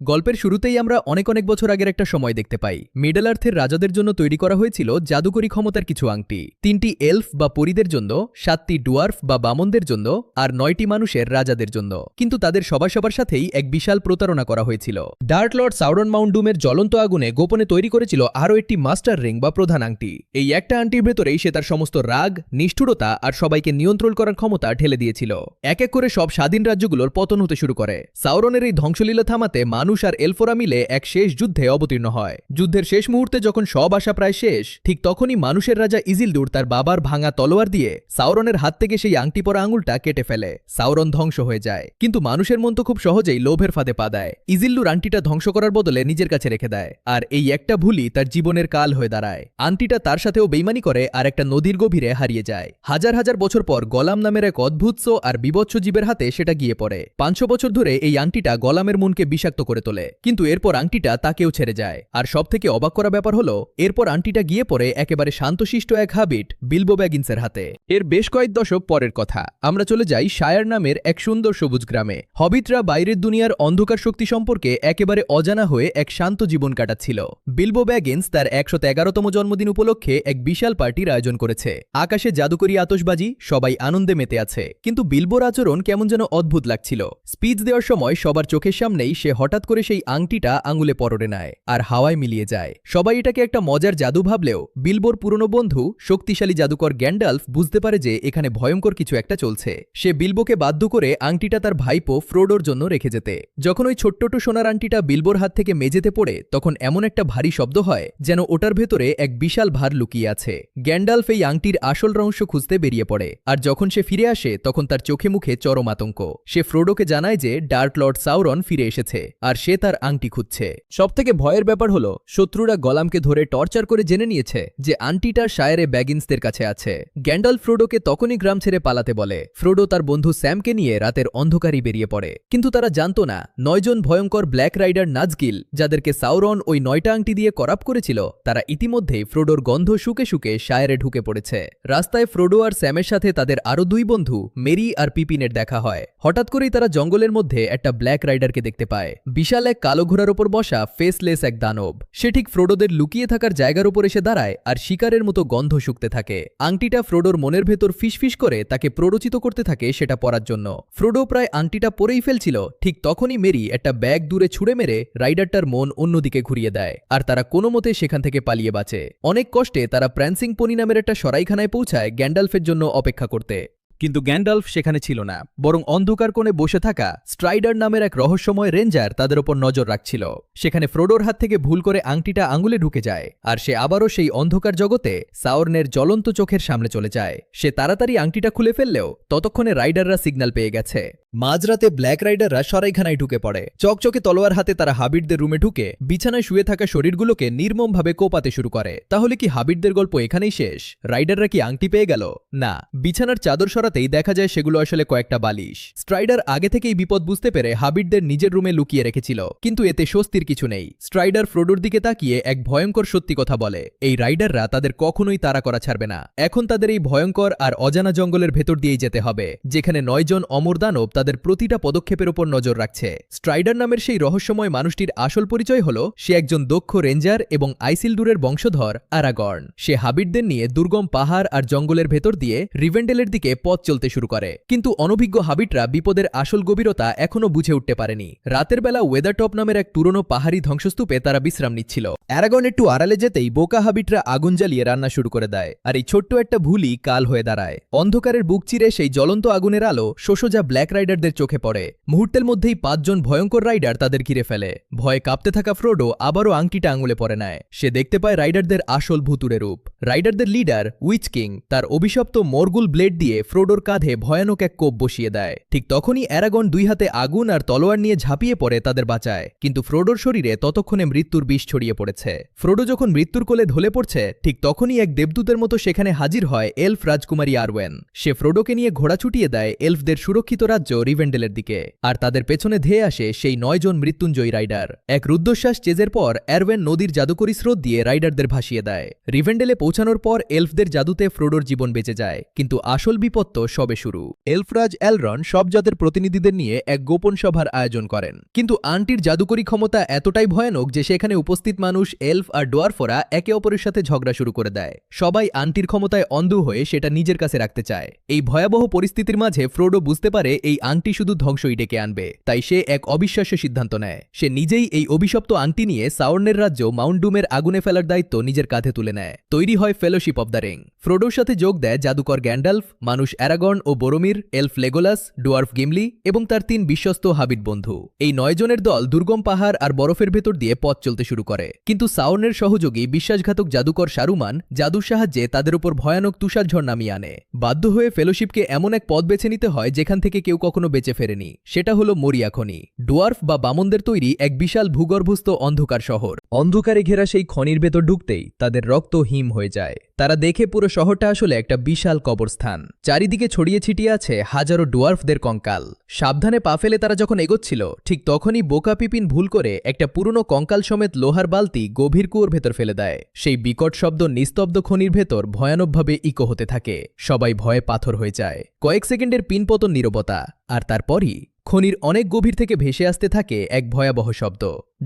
গল্পের শুরুতেই আমরা অনেক বছর আগের একটা সময় দেখতে পাই। মিডল আর্থের রাজাদের জন্য তৈরি করা হয়েছিল জাদুকরী ক্ষমতার কিছু আংটি। 3টি এলফ বা পরীদের জন্য, 7টি ডুয়ার্ফ বা বামনদের জন্য, আর 9টি মানুষের রাজাদের জন্য। কিন্তু তাদের সবার সাথেই এক বিশাল প্রতারণা করা হয়েছিল। ডার্ক লর্ড সাউরন মাউন্ট ডুমের জ্বলন্ত আগুনে গোপনে তৈরি করেছিল আরও একটি মাস্টার রিং বা প্রধান আংটি। এই একটা আংটির ভেতরেই সে তার সমস্ত রাগ, নিষ্ঠুরতা আর সবাইকে নিয়ন্ত্রণ করার ক্ষমতা ঢেলে দিয়েছিল। এক এক করে সব স্বাধীন রাজ্যগুলোর পতন হতে শুরু করে। সাউরনের এই ধ্বংসলীলা থামাতে মানুষ আর এলফোরা মিলে এক শেষ যুদ্ধে অবতীর্ণ হয়। যুদ্ধের শেষ মুহূর্তে যখন সব আশা প্রায় শেষ, ঠিক তখনই মানুষের রাজা ইজিলদুর তার বাবার ভাঙা তলোয়ার দিয়ে সাউরনের হাত থেকে সেই আংটি পরা আঙুলটা কেটে ফেলে। সাউরন ধ্বংস হয়ে যায়। কিন্তু মানুষের মন তো খুব সহজেই লোভের ফাঁদে পা দেয়। ইজিলদুর আংটিটা ধ্বংস করার বদলে নিজের কাছে রেখে দেয়, আর এই একটা ভুলই তার জীবনের কাল হয়ে দাঁড়ায়। আংটিটা তার সাথেও বেইমানি করে আর একটা নদীর গভীরে হারিয়ে যায়। হাজার বছর পর গলাম নামের এক অদ্ভুত আর বিভৎস জীবের হাতে সেটা গিয়ে পড়ে। 500 বছর ধরে এই আংটিটা গলামের মনকে বিষাক্ত করে তোলে, কিন্তু এরপর আংটিটা তাকেও ছেড়ে যায়। আর সবথেকে অবাক করা ব্যাপার হলো, এরপর আংটিটা গিয়ে পড়ে একেবারে শান্তশিষ্ট এক হাবিট বিলবো ব্যাগিন্সের হাতে। এর বেশ কয়েক দশক পরের কথা। আমরা চলে যাই শায়ার নামের এক সুন্দর সবুজ গ্রামে। হবিটরা বাইরের দুনিয়ার অন্ধকার শক্তি সম্পর্কে একেবারে অজানা হয়ে এক শান্ত জীবন কাটাচ্ছিল। বিলবো ব্যাগিন্স তার 113তম জন্মদিন উপলক্ষে এক বিশাল পার্টির আয়োজন করেছে। আকাশে জাদুকরি আতশবাজি, সবাই আনন্দে মেতে আছে। কিন্তু বিলবোর আচরণ কেমন যেন অদ্ভুত লাগছিল। স্পিচ দেওয়ার সময় সবার চোখের সামনেই সে হঠাৎ করে সেই আংটিটা আঙুলে পরড়ে নেয় আর হাওয়ায় মিলিয়ে যায়। সবাই এটাকে একটা মজার জাদু ভাবলেও বিলবোর পুরনো বন্ধু শক্তিশালী জাদুকর গ্যান্ডালফ বুঝতে পারে যে এখানে ভয়ঙ্কর কিছু একটা চলছে। সে বিলবোকে বাধ্য করে আংটিটা তার ভাইপো ফ্রোডোর জন্য রেখে যেতে। যখন ওই ছোট্ট সোনার আংটিটা বিলবোর হাত থেকে মেঝেতে পড়ে, তখন এমন একটা ভারী শব্দ হয় যেন ওটার ভেতরে এক বিশাল ভার লুকিয়ে আছে। গ্যান্ডালফ এই আংটির আসল রহস্য খুঁজতে বেরিয়ে পড়ে, আর যখন সে ফিরে আসে তখন তার চোখে মুখে চরম আতঙ্ক। সে ফ্রোডোকে জানায় যে ডার্ক লর্ড সাউরন ফিরে এসেছে আর সে তার আংটি খুঁজছে। সবথেকে ভয়ের ব্যাপার হলো, শত্রুরা গলামকে ধরে টর্চার করে জেনে নিয়েছে যে আংটিটা শায়ারে ব্যাগিন্সদের কাছে আছে। গ্যান্ডালফ ফ্রোডোকে তখনই গ্রাম ছেড়ে পালাতে বলে। ফ্রোডো তার বন্ধু স্যামকে নিয়ে রাতের অন্ধকারই বেরিয়ে পড়ে। কিন্তু তারা জানতো না 9 জন ভয়ঙ্কর ব্ল্যাক রাইডার নাজগিল, যাদেরকে সাউরন ওই 9টা আংটি দিয়ে করাপ করেছিল, তারা ইতিমধ্যেই ফ্রোডোর গন্ধ শুকে শুকে শায়ারে ঢুকে পড়েছে। রাস্তায় ফ্রোডো আর স্যামের সাথে তাদের আরো 2 বন্ধু মেরি আর পিপিনের দেখা হয়। হঠাৎ করেই তারা জঙ্গলের মধ্যে একটা ব্ল্যাক রাইডারকে দেখতে পায়। বিশাল এক কালো ঘোড়ার ওপর বসা ফেসলেস এক দানব। সে ঠিক ফ্রোডোদের লুকিয়ে থাকার জায়গার উপর এসে দাঁড়ায় আর শিকারের মতো গন্ধ শুকতে থাকে। আংটিটা ফ্রোডোর মনের ভেতর ফিসফিস করে তাকে প্ররোচিত করতে থাকে সেটা পরার জন্য। ফ্রোডো প্রায় আংটিটা পরেই ফেলছিল, ঠিক তখনই মেরি একটা ব্যাগ দূরে ছুঁড়ে মেরে রাইডারটার মন অন্যদিকে ঘুরিয়ে দেয়, আর তারা কোনো মতে সেখান থেকে পালিয়ে বাঁচে। অনেক কষ্টে তারা প্র্যান্সিং পনি নামের একটা সরাইখানায় পৌঁছায় গ্যান্ডালফের জন্য অপেক্ষা করতে। কিন্তু গ্যান্ডালফ সেখানে ছিল না, বরং অন্ধকার কোণে বসে থাকা স্ট্রাইডার নামের এক রহস্যময় রেঞ্জার তাদের ওপর নজর রাখছিল। সেখানে ফ্রোডোর হাত থেকে ভুল করে আংটিটা আঙুলে ঢুকে যায়, আর সে আবারও সেই অন্ধকার জগতে সাউরনের জ্বলন্ত চোখের সামনে চলে যায়। সে তাড়াতাড়ি আংটিটা খুলে ফেললেও ততক্ষণে রাইডাররা সিগন্যাল পেয়ে গেছে। মাঝরাতে ব্ল্যাক রাইডাররা সরাইখানায় ঢুকে পড়ে। চকচকে তলোয়ার হাতে তারা হাবিটদের রুমে ঢুকে বিছানায় শুয়ে থাকা শরীরগুলোকে নির্মমভাবে কোপাতে শুরু করে। তাহলে কি হাবিটদের গল্প এখানেই শেষ? রাইডাররা কি আংটি পেয়ে গেল? না, বিছানার চাদর সরাতেই দেখা যায় সেগুলো আসলে কয়েকটা বালিশ। স্ট্রাইডার আগে থেকেই বিপদ বুঝতে পেরে হাবিটদের নিজের রুমে লুকিয়ে রেখেছিল, কিন্তু এতে স্বস্তির কিছু নেই। স্ট্রাইডার ফ্রোডোর দিকে তাকিয়ে এক ভয়ঙ্কর সত্যি কথা বলে, এই রাইডাররা তাদের কখনোই তাড়া করা ছাড়বে না। এখন তাদের এই ভয়ঙ্কর আর অজানা জঙ্গলের ভেতর দিয়েই যেতে হবে, যেখানে 9 জন অমর দানব তাদের প্রতিটা পদক্ষেপের উপর নজর রাখছে। স্ট্রাইডার নামের সেই রহস্যময় মানুষটির আসল পরিচয় হলো, সে একজন দক্ষ রেঞ্জার এবং আইসিলডুরের বংশধর আরাগর্ন। সে হাবিটদের নিয়ে দুর্গম পাহাড় আর জঙ্গলের ভেতর দিয়ে রিভেন্ডেলের দিকে পথ চলতে শুরু করে। কিন্তু অনভিজ্ঞ হাবিটরা বিপদের আসল গভীরতা এখনো বুঝে উঠতে পারেনি। রাতের বেলা ওয়েদারটপ নামের এক পুরনো পাহাড়ি ধ্বংসস্তূপে তারা বিশ্রাম নিচ্ছিল। অ্যারাগন একটু আড়ালে যেতেই বোকা হাবিটরা আগুন জ্বালিয়ে রান্না শুরু করে দেয়, আর এই ছোট্ট একটা ভুলই কাল হয়ে দাঁড়ায়। অন্ধকারের বুক চিরে সেই জ্বলন্ত আগুনের আলো সোজা ব্ল্যাক রাইডারদের চোখে পড়ে। মুহূর্তের মধ্যেই 5 জন ভয়ঙ্কর রাইডার তাদের ঘিরে ফেলে। ভয়ে কাঁপতে থাকা ফ্রোডো আবারও আংটিটা আঙুলে পরে নেয়। সে দেখতে পায় রাইডারদের আসল ভুতুরে রূপ। রাইডারদের লিডার উইচ কিং তার অভিশপ্ত মরগুল ব্লেড দিয়ে ফ্রোডোর কাঁধে ভয়ানক এক কোপ বসিয়ে দেয়। ঠিক তখনই অ্যারাগন 2 হাতে আগুন আর তলোয়ার নিয়ে ঝাঁপিয়ে পড়ে তাদের বাঁচায়। কিন্তু ফ্রোডোর শরীরে ততক্ষণে মৃত্যুর বিষ ছড়িয়ে পড়েছে। ফ্রোডো যখন মৃত্যুর কোলে ঢলে পড়ছে, ঠিক তখনই এক দেবদূতের মতো সেখানে হাজির হয় এলফ রাজকুমারী আরওয়েন। সে ফ্রোডোকে নিয়ে ঘোড়া ছুটিয়ে দেয় এলফদের সুরক্ষিত রাজ্য রিভেন্ডেলের দিকে, আর তাদের পেছনে ধেয়ে আসে সেই 9 জন মৃত্যুঞ্জয়ী রাইডার। এক রুদ্ধশ্বাস চেজের পর অ্যারওয়েন নদীর জাদুকরী স্রোত দিয়ে রাইডারদের ভাসিয়ে দেয়। রিভেন্ডেলে পৌঁছানোর পর এলফদের জাদুতে ফ্রোডোর জীবন বেঁচে যায়, কিন্তু আসল বিপদ তো সবে শুরু। এলফরাজ অ্যালরন সব জাতের প্রতিনিধিদের নিয়ে এক গোপন সভার আয়োজন করেন, কিন্তু আন্টির জাদুকরী ক্ষমতা এতটাই ভয়ানক যে সেখানে উপস্থিত মানুষ এলফ আর ডোয়ার্ফরা একে অপরের সাথে ঝগড়া শুরু করে দেয়। সবাই আন্টির ক্ষমতায় অন্ধ হয়ে সেটা নিজের কাছে রাখতে চায়। এই ভয়াবহ পরিস্থিতির মাঝে ফ্রোডো বুঝতে পারে এই আংটি শুধু ধ্বংসই ডেকে আনবে, তাই সে এক অবিশ্বাস্য সিদ্ধান্ত নেয়। সে নিজেই এই অভিশপ্ত আংটি নিয়ে সাউর্নের রাজ্য মাউন্ট ডুমের আগুনে ফেলার দায়িত্ব নিজের কাঁধে তুলে নেয়। তৈরি হয় ফেলোশিপ অব দ্য রিং। ফ্রোডোর সাথে যোগ দেয় জাদুকর গ্যান্ডালফ, মানুষ অ্যারাগর্ন ও বোরোমির, এলফ লেগোলাস, ডোয়ার্ফ গিমলি এবং তার 3 বিশ্বস্ত হাবিট বন্ধু। এই 9 জনের দল দুর্গম পাহাড় আর বরফের ভেতর দিয়ে পথ চলতে শুরু করে, কিন্তু সাউর্নের সহযোগী বিশ্বাসঘাতক জাদুকর সারুমান জাদুর সাহায্যে তাদের উপর ভয়ানক তুষারঝড় নামিয়ে আনে। বাধ্য হয়ে ফেলোশিপকে এমন এক পথ বেছে নিতে হয় যেখান থেকে কেউ কখনো বেঁচে ফেরেনি। সেটা হলো মরিয়া খনি, ডোয়ার্ফ বা বামনদের তৈরি এক বিশাল ভূগর্ভস্থ অন্ধকার শহর। অন্ধকারে ঘেরা সেই খনির ভেতর ঢুকতেই তাদের রক্ত হিম হয়ে যায়। তারা দেখে পুরো শহরটা আসলে একটা বিশাল কবরস্থান। চারিদিকে ছড়িয়ে ছিটিয়ে আছে হাজারো ডোয়ার্ফদের কঙ্কাল। সাবধানে পা ফেলে তারা যখন এগোচ্ছিল, ঠিক তখনই বোকা পিপিন ভুল করে একটা পুরনো কঙ্কাল সমেত লোহার বালতি গভীর কুয়োর ভেতর ফেলে দেয়। সেই বিকট শব্দ নিস্তব্ধ খনির ভেতর ভয়ানকভাবে ইকো হতে থাকে। সবাই ভয়ে পাথর হয়ে যায়। কয়েক সেকেন্ডের পিনপতন নীরবতা, আর তারপরই খনির অনেক গভীর থেকে ভেসে আসতে থাকে এক ভয়াবহ শব্দ,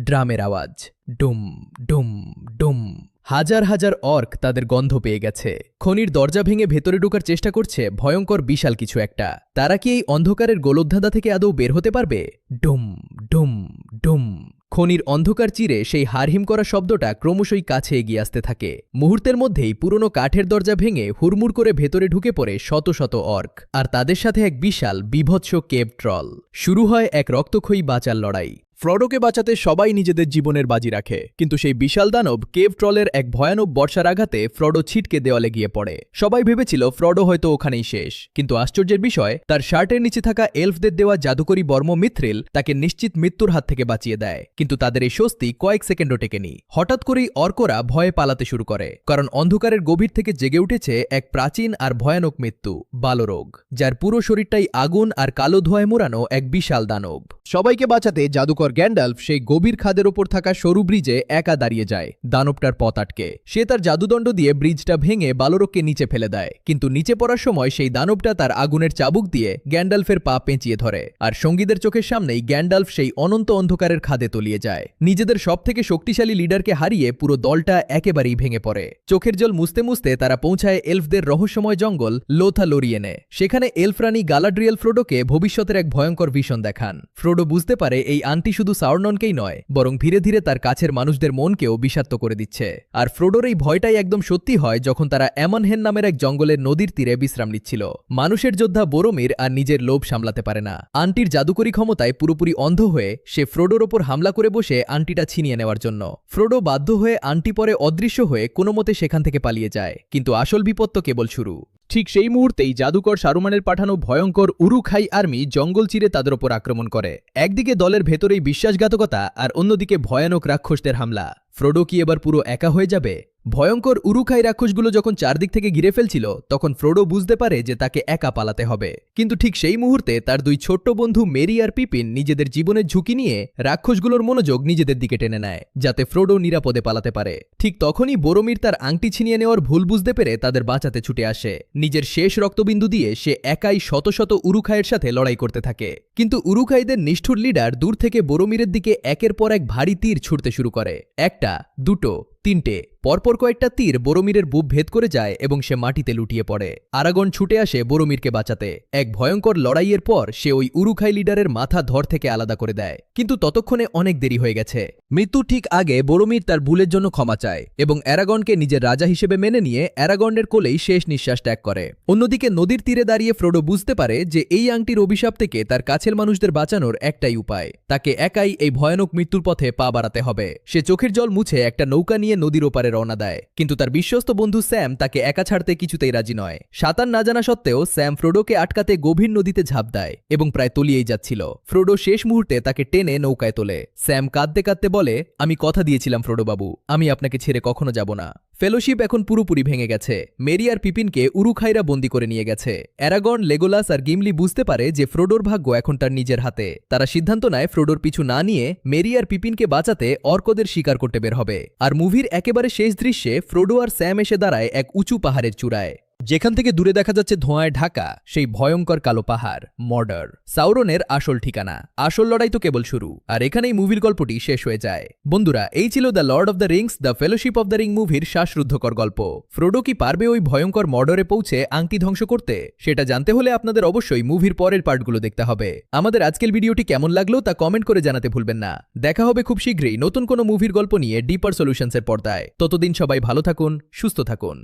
ড্রামের আওয়াজ। ডুম ডুম ডুম। হাজার হাজার অর্ক তাদের গন্ধ পেয়ে গেছে। খনির দরজা ভেঙে ভেতরে ঢোকার চেষ্টা করছে ভয়ঙ্কর বিশাল কিছু একটা। তারা কি এই অন্ধকারের গোলকধাঁধা থেকে আদৌ বের হতে পারবে? ডুম ডুম ডুম। খনির অন্ধকার চিরে সেই হারহিম করা শব্দটা ক্রমশই কাছে এগিয়ে আসতে থাকে। মুহূর্তের মধ্যেই পুরনো কাঠের দরজা ভেঙে হুড়মুড় করে ভেতরে ঢুকে পড়ে শত শত অর্ক, আর তাদের সাথে এক বিশাল বিভৎস কেভ ট্রল। শুরু হয় এক রক্তক্ষয়ী বাঁচার লড়াই। ফ্রোডোকে বাঁচাতে সবাই নিজেদের জীবনের বাজি রাখে, কিন্তু সেই বিশাল দানব কেভ ট্রলের এক ভয়ানক বর্ষার আঘাতে ফ্রোডো ছিটকে দেওয়ালে গিয়ে পড়ে। সবাই ভেবেছিল ফ্রোডো হয়তো ওখানেই শেষ, কিন্তু আশ্চর্যের বিষয়, তার শার্টের নিচে থাকা এলফদের দেওয়া জাদুকরী বর্ম মিথ্রিল তাকে নিশ্চিত মৃত্যুর হাত থেকে বাঁচিয়ে দেয়। কিন্তু তাদের এই স্বস্তি কয়েক সেকেন্ডও টেকেনি। হঠাৎ করেই অর্করা ভয়ে পালাতে শুরু করে, কারণ অন্ধকারের গভীর থেকে জেগে উঠেছে এক প্রাচীন আর ভয়ানক মৃত্যু, বালরোগ, যার পুরো শরীরটাই আগুন আর কালো ধোঁয়ায় মোড়ানো এক বিশাল দানব। সবাইকে বাঁচাতে জাদুকর গ্যান্ডালফ সেই গভীর খাদের ওপর থাকা সরু ব্রিজে একা দাঁড়িয়ে যায়, দানবটার পথ আটকে। সে তার জাদুদণ্ড দিয়ে ব্রিজটা ভেঙে বালরোগকে নিচে ফেলে দেয়, কিন্তু নিচে পড়ার সময় সেই দানবটা তার আগুনের চাবুক দিয়ে গ্যান্ডালফের পা পেঁচিয়ে ধরে, আর সঙ্গীদের চোখের সামনেই গ্যান্ডালফ সেই অনন্ত অন্ধকারের খাদে তলিয়ে যায়। নিজেদের সবথেকে শক্তিশালী লিডারকে হারিয়ে পুরো দলটা একেবারেই ভেঙে পড়ে। চোখের জল মুছতে মুছতে তারা পৌঁছায় এলফদের রহস্যময় জঙ্গল লোথা লোরিয়েনে। সেখানে এলফ রানী গালাড্রিয়েল ফ্রোডোকে ভবিষ্যতের এক ভয়ঙ্কর ভিশন দেখান। ফ্রোডো বুঝতে পারে এই আন্টি শুধু সাউরননকেই নয়, বরং ধীরে ধীরে তার কাছের মানুষদের মনকেও বিষাক্ত করে দিচ্ছে। আর ফ্রোডোর এই ভয়টাই একদম সত্যি হয় যখন তারা অ্যামনহেন নামের এক জঙ্গলের নদীর তীরে বিশ্রাম নিচ্ছিল। মানুষের যোদ্ধা বোরোমির আর নিজের লোভ সামলাতে পারে না। আন্টির জাদুকরী ক্ষমতায় পুরোপুরি অন্ধ হয়ে সে ফ্রোডোর ওপর হামলা করে বসে আন্টিটা ছিনিয়ে নেওয়ার জন্য। ফ্রোডো বাধ্য হয়ে আন্টি পরে অদৃশ্য হয়ে কোনোমতে সেখান থেকে পালিয়ে যায়, কিন্তু আসল বিপদ তো কেবল শুরু। ঠিক সেই মুহূর্তেই জাদুকর সারুমানের পাঠানো ভয়ঙ্কর উরুখাই আর্মি জঙ্গল চিরে তাদের ওপর আক্রমণ করে। একদিকে দলের ভেতরেই বিশ্বাসঘাতকতা, আর অন্যদিকে ভয়ানক রাক্ষসদের হামলা। ফ্রোডো কি এবার পুরো একা হয়ে যাবে? ভয়ঙ্কর উরুখাই রাক্ষসগুলো যখন চারদিক থেকে ঘিরে ফেলছিল, তখন ফ্রোডো বুঝতে পারে যে তাকে একা পালাতে হবে। কিন্তু ঠিক সেই মুহূর্তে তার 2 ছোট্ট বন্ধু মেরি আর পিপিন নিজেদের জীবনের ঝুঁকি নিয়ে রাক্ষসগুলোর মনোযোগ নিজেদের দিকে টেনে নেয়, যাতে ফ্রোডো নিরাপদে পালাতে পারে। ঠিক তখনই বোরোমির তার আংটি ছিনিয়ে নেওয়ার ভুল বুঝতে পেরে তাদের বাঁচাতে ছুটে আসে। নিজের শেষ রক্তবিন্দু দিয়ে সে একাই শত শত উরুখাইয়ের সাথে লড়াই করতে থাকে, কিন্তু উরুখাইদের নিষ্ঠুর লিডার দূর থেকে বোরোমিরের দিকে একের পর এক ভারী তীর ছুটতে শুরু করে। 1টা, 2টো, 3টে, পরপর কয়েকটা তীর বোরোমিরের বুক ভেদ করে যায় এবং সে মাটিতে লুটিয়ে পড়ে। আরাগন ছুটে আসে বোরোমিরকে বাঁচাতে। এক ভয়ঙ্কর লড়াইয়ের পর সে ওই উরুখাই লিডারের মাথা ধর থেকে আলাদা করে দেয়, কিন্তু ততক্ষণে অনেক দেরি হয়ে গেছে। মৃত্যু ঠিক আগে বোরোমির তার ভুলের জন্য ক্ষমা চায় এবং অ্যারাগনকে নিজের রাজা হিসেবে মেনে নিয়ে অ্যারাগনের কোলেই শেষ নিঃশ্বাস ত্যাগ করে। অন্যদিকে নদীর তীরে দাঁড়িয়ে ফ্রোডো বুঝতে পারে যে এই আংটির অভিশাপ থেকে তার কাছের মানুষদের বাঁচানোর একটাই উপায়, তাকে একাই এই ভয়ানক মৃত্যুর পথে পা বাড়াতে হবে। সে চোখের জল মুছে একটা নৌকা নিয়ে নদীর ওপারে রওনা দেয়, কিন্তু তার বিশ্বস্ত বন্ধু স্যাম তাকে একা ছাড়তে কিছুতেই রাজি নয়। সাঁতার না জানা সত্ত্বেও স্যাম ফ্রোডোকে আটকাতে গভীর নদীতে ঝাঁপ দেয় এবং প্রায় তলিয়েই যাচ্ছিল। ফ্রোডো শেষ মুহূর্তে তাকে টেনে নৌকায় তোলে। স্যাম কাঁদতে কাঁদতে বলে, আমি কথা দিয়েছিলাম ফ্রোডো বাবু, আমি আপনাকে ছেড়ে কখনো যাব না। ফেলোশিপ এখন পুরোপুরি ভেঙে গেছে। মেরি আর পিপিনকে উরুখাইরা বন্দি করে নিয়ে গেছে। অ্যারাগর্ন, লেগোলাস আর গিমলি বুঝতে পারে যে ফ্রোডোর ভাগ্য এখন তার নিজের হাতে। তারা সিদ্ধান্ত নেয় ফ্রোডোর পিছু না নিয়ে মেরি আর পিপিনকে বাঁচাতে অর্কদের শিকার করতে বের হবে। আর মুভির একেবারে শেষ দৃশ্যে ফ্রোডো আর স্যাম এসে দাঁড়ায় এক উঁচু পাহাড়ের চূড়ায়, যেখান থেকে দূরে দেখা যাচ্ছে ধোঁয়ায় ঢাকা সেই ভয়ঙ্কর কালো পাহাড় মর্ডার, সাউরনের আসল ঠিকানা। আসল লড়াই তো কেবল শুরু, আর এখানেই মুভির গল্পটি শেষ হয়ে যায়। বন্ধুরা, এই ছিল the Lord of the Rings the fellowship of the ring মুভির শ্বাসরুদ্ধকর গল্প। ফ্রোডো কি পারবে ওই ভয়ঙ্কর মর্ডারে পৌঁছে আংটি ধ্বংস করতে? সেটা জানতে হলে আপনাদের অবশ্যই মুভির পরের পার্টগুলো দেখতে হবে। আমাদের আজকের ভিডিওটি কেমন লাগলো তা কমেন্ট করে জানাতে ভুলবেন না। দেখা হবে খুব শীঘ্রই নতুন কোনো মুভির গল্প নিয়ে ডিপার সলিউশনসের পর্দায়। ততদিন সবাই ভালো থাকুন, সুস্থ থাকুন।